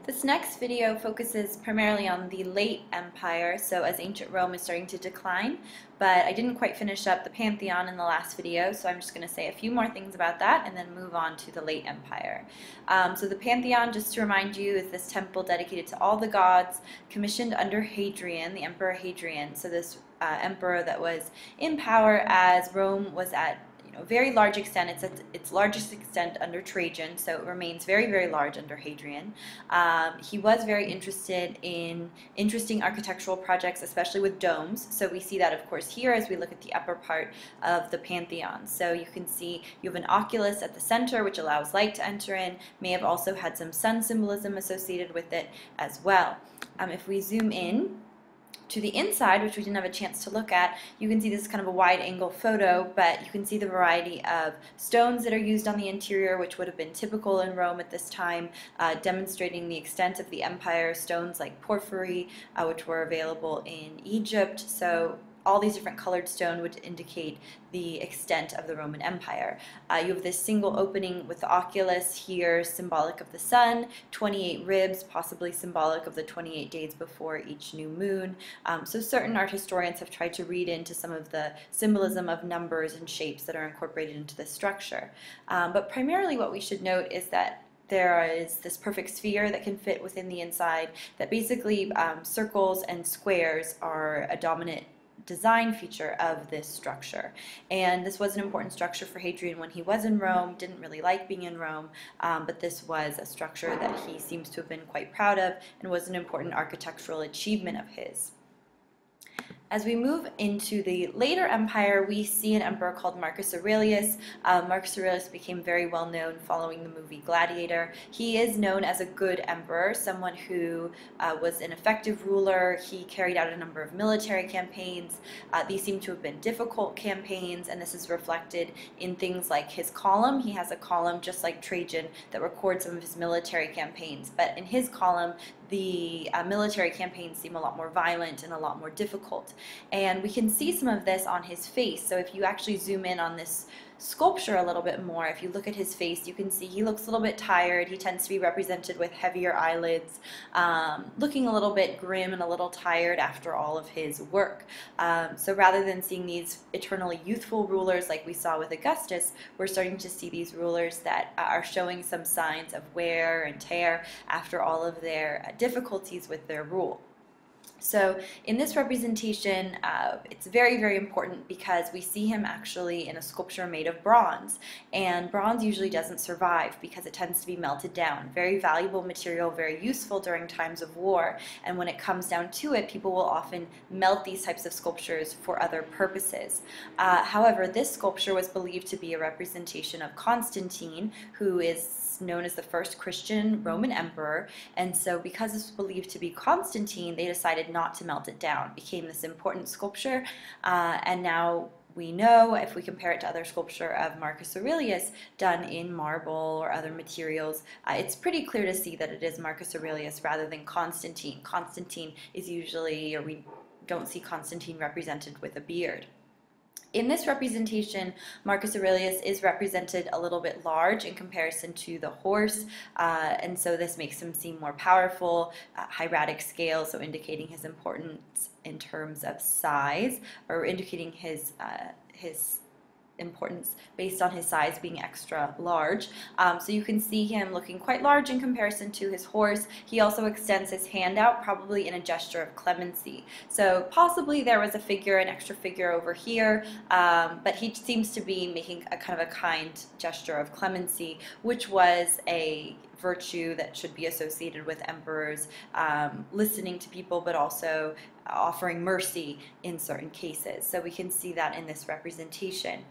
This next video focuses primarily on the late empire, so as ancient Rome is starting to decline, but I didn't quite finish up the Pantheon in the last video, so I'm just going to say a few more things about that and then move on to the late empire. So the Pantheon, just to remind you, is this temple dedicated to all the gods, commissioned under Hadrian, the Emperor Hadrian, so this emperor that was in power as Rome was at very large extent. It's at its largest extent under Trajan, so it remains very, very large under Hadrian. He was very interested in interesting architectural projects, especially with domes. So we see that, of course, here as we look at the upper part of the Pantheon. So you can see you have an oculus at the center, which allows light to enter in. May have also had some sun symbolism associated with it as well. If we zoom in to the inside, which we didn't have a chance to look at, you can see this is kind of a wide angle photo, but you can see the variety of stones that are used on the interior, which would have been typical in Rome at this time, demonstrating the extent of the empire. Stones like porphyry, which were available in Egypt. So all these different colored stone would indicate the extent of the Roman Empire. You have this single opening with the oculus here, symbolic of the sun, 28 ribs, possibly symbolic of the 28 days before each new moon. So certain art historians have tried to read into some of the symbolism of numbers and shapes that are incorporated into the structure. But primarily what we should note is that there is this perfect sphere that can fit within the inside, that basically circles and squares are a dominant design feature of this structure. And this was an important structure for Hadrian when he was in Rome. Didn't really like being in Rome, but this was a structure that he seems to have been quite proud of and was an important architectural achievement of his. As we move into the later empire, we see an emperor called Marcus Aurelius. Marcus Aurelius became very well known following the movie Gladiator. He is known as a good emperor, someone who was an effective ruler. He carried out a number of military campaigns. These seem to have been difficult campaigns, and this is reflected in things like his column. He has a column, just like Trajan, that records some of his military campaigns. But in his column, the military campaigns seem a lot more violent and a lot more difficult. And we can see some of this on his face. So if you actually zoom in on this sculpture a little bit more, if you look at his face, you can see he looks a little bit tired. He tends to be represented with heavier eyelids, looking a little bit grim and a little tired after all of his work. So rather than seeing these eternally youthful rulers like we saw with Augustus, we're starting to see these rulers that are showing some signs of wear and tear after all of their difficulties with their rule. So in this representation, it's very, very important because we see him actually in a sculpture made of bronze, and bronze usually doesn't survive because it tends to be melted down. Very valuable material, very useful during times of war, and when it comes down to it, people will often melt these types of sculptures for other purposes. However, this sculpture was believed to be a representation of Constantine, who is known as the first Christian Roman emperor, and so because this was believed to be Constantine, they decided not to melt it down. It became this important sculpture, and now we know, if we compare it to other sculpture of Marcus Aurelius done in marble or other materials, it's pretty clear to see that it is Marcus Aurelius rather than Constantine. Constantine is usually, or we don't see Constantine represented with a beard. In this representation, Marcus Aurelius is represented a little bit large in comparison to the horse, and so this makes him seem more powerful, hieratic scale, so indicating his importance in terms of size, or indicating his importance based on his size being extra large. So you can see him looking quite large in comparison to his horse. He also extends his hand out, probably in a gesture of clemency. So possibly there was a figure, an extra figure over here, but he seems to be making a kind of a kind gesture of clemency, which was a virtue that should be associated with emperors, listening to people, but also offering mercy in certain cases. So we can see that in this representation.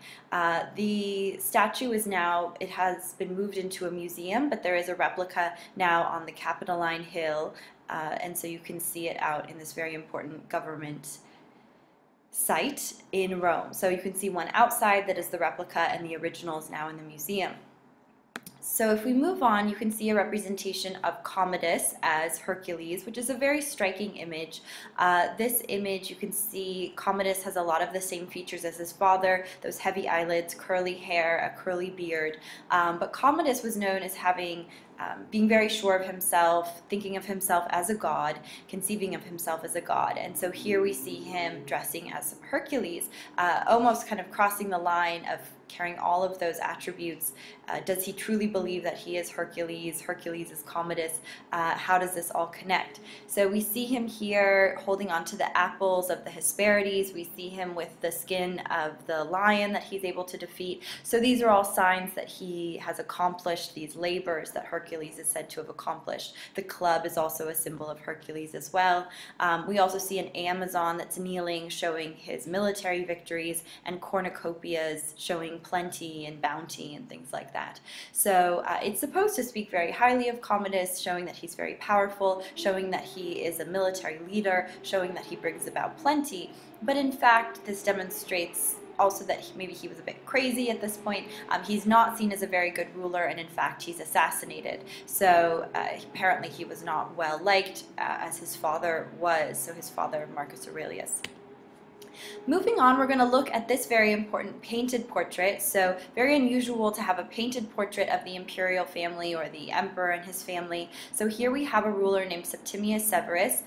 The statue is now, it has been moved into a museum, but there is a replica now on the Capitoline Hill, and so you can see it out in this very important government site in Rome. So you can see one outside that is the replica, and the original is now in the museum. So if we move on, you can see a representation of Commodus as Hercules, which is a very striking image. This image, you can see Commodus has a lot of the same features as his father, those heavy eyelids, curly hair, a curly beard. But Commodus was known as being very sure of himself, thinking of himself as a god, conceiving of himself as a god. And so here we see him dressing as Hercules, almost kind of crossing the line of carrying all of those attributes. Does he truly believe that he is Hercules? Hercules is Commodus. How does this all connect? So we see him here holding on to the apples of the Hesperides. We see him with the skin of the lion that he's able to defeat. So these are all signs that he has accomplished these labors that Hercules is said to have accomplished. The club is also a symbol of Hercules as well. We also see an Amazon that's kneeling, showing his military victories, and cornucopias showing plenty and bounty and things like that. So it's supposed to speak very highly of Commodus, showing that he's very powerful, showing that he is a military leader, showing that he brings about plenty. But in fact, this demonstrates also that maybe he was a bit crazy at this point. He's not seen as a very good ruler, and in fact he's assassinated. So apparently he was not well liked as his father was, so his father Marcus Aurelius. Moving on, we're going to look at this very important painted portrait. So very unusual to have a painted portrait of the imperial family or the emperor and his family. So here we have a ruler named Septimius Severus.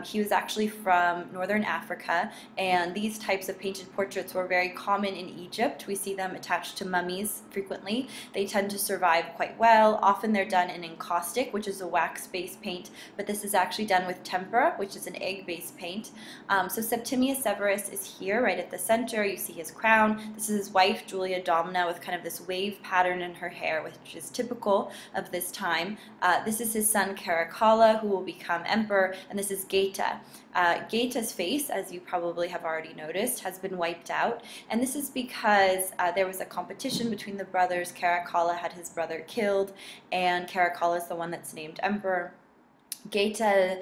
He was actually from northern Africa, and these types of painted portraits were very common in Egypt. We see them attached to mummies frequently. They tend to survive quite well. Often they're done in encaustic, which is a wax-based paint, but this is actually done with tempera, which is an egg-based paint. So Septimius Severus is here right at the center. You see his crown. This is his wife Julia Domna with kind of this wave pattern in her hair, which is typical of this time. This is his son Caracalla, who will become emperor, and this is Geta. Geta's face, as you probably have already noticed, has been wiped out, and this is because there was a competition between the brothers. Caracalla had his brother killed, and Caracalla is the one that's named emperor. Geta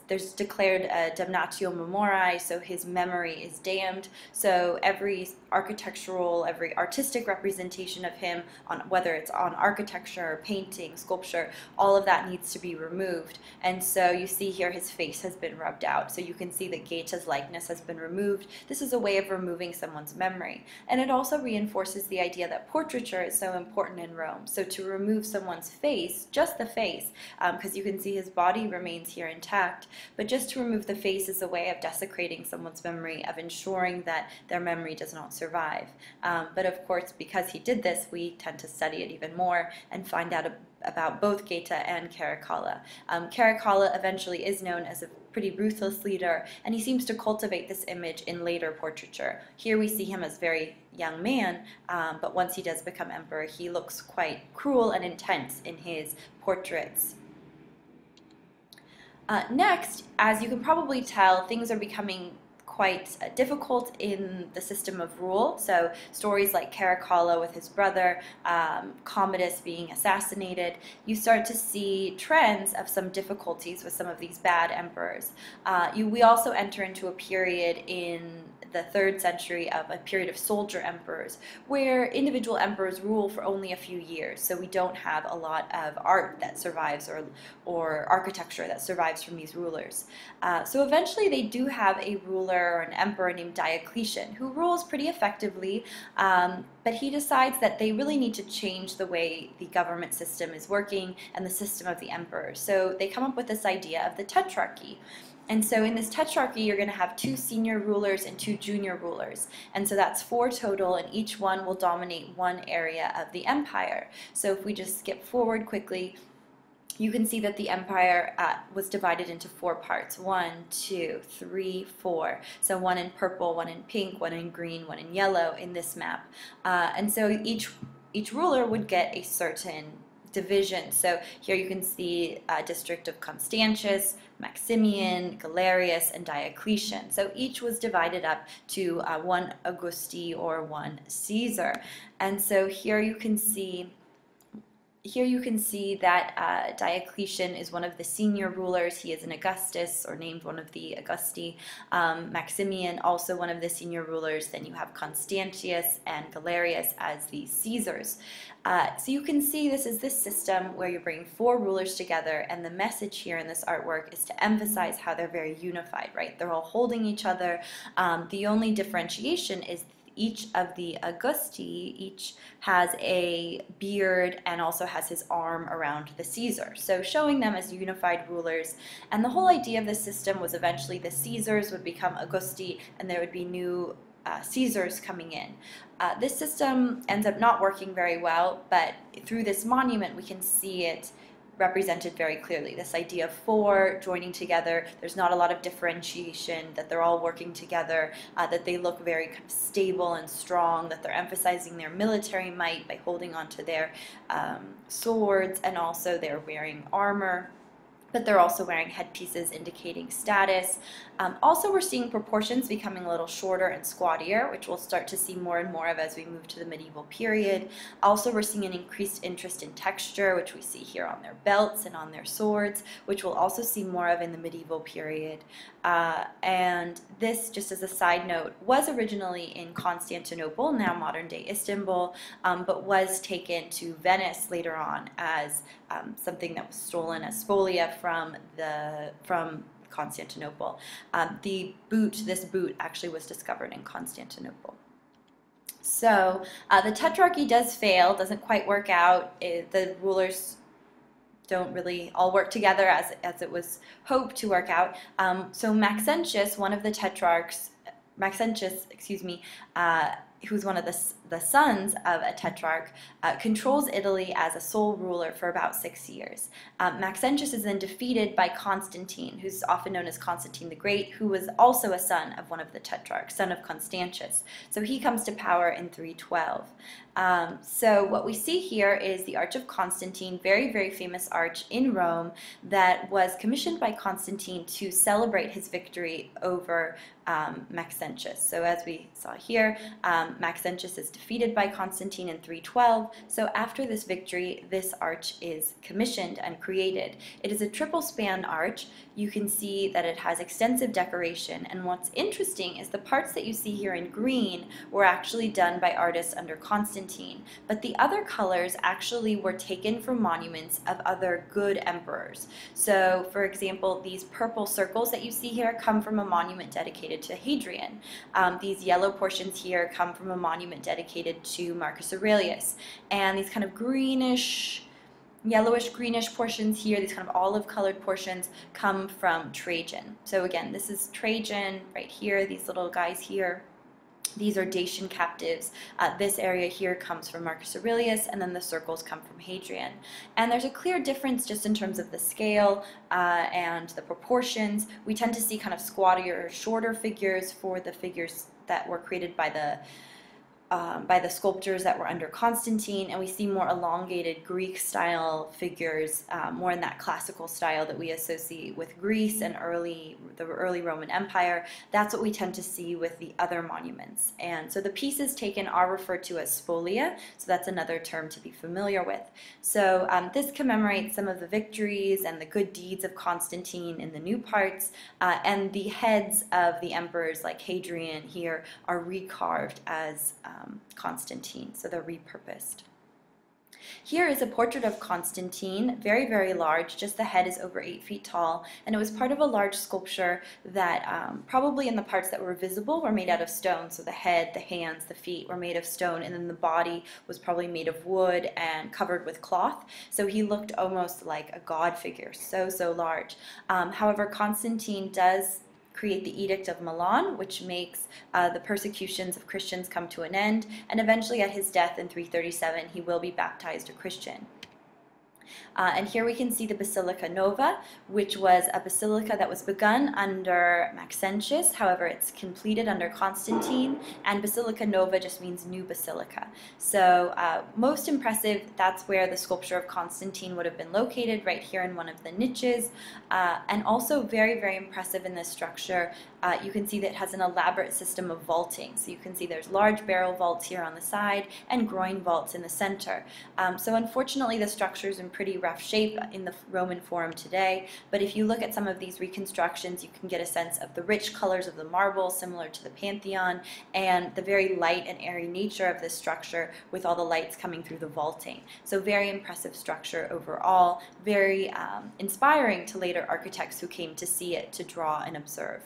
there's declared a damnatio memoriae, so his memory is damned. So every artistic representation of him, whether it's on architecture, painting, sculpture, all of that needs to be removed. And so you see here his face has been rubbed out. So you can see that Geta's likeness has been removed. This is a way of removing someone's memory. And it also reinforces the idea that portraiture is so important in Rome. So to remove someone's face, just the face, because you can see his body remains here intact, but just to remove the face is a way of desecrating someone's memory, of ensuring that their memory does not survive. But of course, because he did this, we tend to study it even more and find out about both Geta and Caracalla. Caracalla eventually is known as a pretty ruthless leader, and he seems to cultivate this image in later portraiture. Here we see him as a very young man, but once he does become emperor, he looks quite cruel and intense in his portraits. Next, as you can probably tell, things are becoming quite difficult in the system of rule. So stories like Caracalla with his brother, Commodus being assassinated, you start to see trends of some difficulties with some of these bad emperors. We also enter into a period in the 3rd century of a period of soldier emperors, where individual emperors rule for only a few years. So we don't have a lot of art that survives or architecture that survives from these rulers. So eventually they do have a ruler or an emperor named Diocletian, who rules pretty effectively, but he decides that they really need to change the way the government system is working and the system of the emperor. So they come up with this idea of the Tetrarchy. And so in this tetrarchy, you're going to have 2 senior rulers and 2 junior rulers. And so that's 4 total, and each one will dominate one area of the empire. So if we just skip forward quickly, you can see that the empire was divided into 4 parts. 1, 2, 3, 4. So 1 in purple, 1 in pink, 1 in green, 1 in yellow in this map. And so each ruler would get a certain division. So here you can see district of Constantius, Maximian, Galerius, and Diocletian. So each was divided up to 1 Augusti or 1 Caesar. And so here you can see Here you can see that Diocletian is one of the senior rulers. He is an Augustus, or named one of the Augusti. Maximian, also one of the senior rulers. Then you have Constantius and Galerius as the Caesars. So you can see this is this system where you're bringing 4 rulers together, and the message here in this artwork is to emphasize how they're very unified, right? They're all holding each other. The only differentiation is each of the Augusti each has a beard and also has his arm around the Caesar, so showing them as unified rulers. And the whole idea of this system was eventually the Caesars would become Augusti and there would be new Caesars coming in. This system ends up not working very well, but through this monument we can see it represented very clearly. This idea of 4 joining together, there's not a lot of differentiation, that they're all working together, that they look very kind of stable and strong, that they're emphasizing their military might by holding onto their swords, and also they're wearing armor, but they're also wearing headpieces indicating status. Also, we're seeing proportions becoming a little shorter and squattier, which we'll start to see more and more of as we move to the medieval period. Also, we're seeing an increased interest in texture, which we see here on their belts and on their swords, which we'll also see more of in the medieval period. And this, just as a side note, was originally in Constantinople, now modern-day Istanbul, but was taken to Venice later on as something that was stolen as spolia from Constantinople. This boot actually was discovered in Constantinople. So the Tetrarchy does fail, doesn't quite work out. The rulers don't really all work together as it was hoped to work out. So Maxentius, one of the tetrarchs, who's one of the sons of a tetrarch, controls Italy as a sole ruler for about 6 years. Maxentius is then defeated by Constantine, who's often known as Constantine the Great, who was also a son of one of the tetrarchs, son of Constantius. So he comes to power in 312. So what we see here is the Arch of Constantine, very, very famous arch in Rome that was commissioned by Constantine to celebrate his victory over Maxentius. So as we saw here, Maxentius is defeated by Constantine in 312. So after this victory, this arch is commissioned and created. It is a triple span arch. You can see that it has extensive decoration, and what's interesting is the parts that you see here in green were actually done by artists under Constantine, but the other colors actually were taken from monuments of other good emperors. So for example, these purple circles that you see here come from a monument dedicated to Hadrian. These yellow portions here come from a monument dedicated to Marcus Aurelius, and these kind of yellowish greenish portions here, these kind of olive colored portions, come from Trajan. So again, this is Trajan right here, these little guys here. These are Dacian captives. This area here comes from Marcus Aurelius, and then the circles come from Hadrian. And there's a clear difference just in terms of the scale and the proportions. We tend to see kind of squattier, shorter figures for the figures that were created by the sculptors that were under Constantine, and we see more elongated Greek-style figures, more in that classical style that we associate with Greece and the early Roman Empire. That's what we tend to see with the other monuments. And so the pieces taken are referred to as spolia, so that's another term to be familiar with. So this commemorates some of the victories and the good deeds of Constantine in the new parts, and the heads of the emperors like Hadrian here are recarved as Constantine, so they're repurposed. Here is a portrait of Constantine, very, very large, just the head is over 8 feet tall, and it was part of a large sculpture that probably in the parts that were visible were made out of stone, so the head, the hands, the feet were made of stone, and then the body was probably made of wood and covered with cloth, so he looked almost like a god figure, so large. However, Constantine does create the Edict of Milan, which makes the persecutions of Christians come to an end, and eventually at his death in 337 he will be baptized a Christian. And here we can see the Basilica Nova, which was a basilica that was begun under Maxentius. However, it's completed under Constantine, and Basilica Nova just means new basilica. So most impressive, that's where the sculpture of Constantine would have been located, right here in one of the niches. And also very, very impressive in this structure, you can see that it has an elaborate system of vaulting. So you can see there's large barrel vaults here on the side and groin vaults in the center. So unfortunately the structure is in pretty rough shape in the Roman Forum today, but if you look at some of these reconstructions, you can get a sense of the rich colors of the marble similar to the Pantheon, and the very light and airy nature of this structure with all the lights coming through the vaulting. So very impressive structure overall, very inspiring to later architects who came to see it, to draw and observe.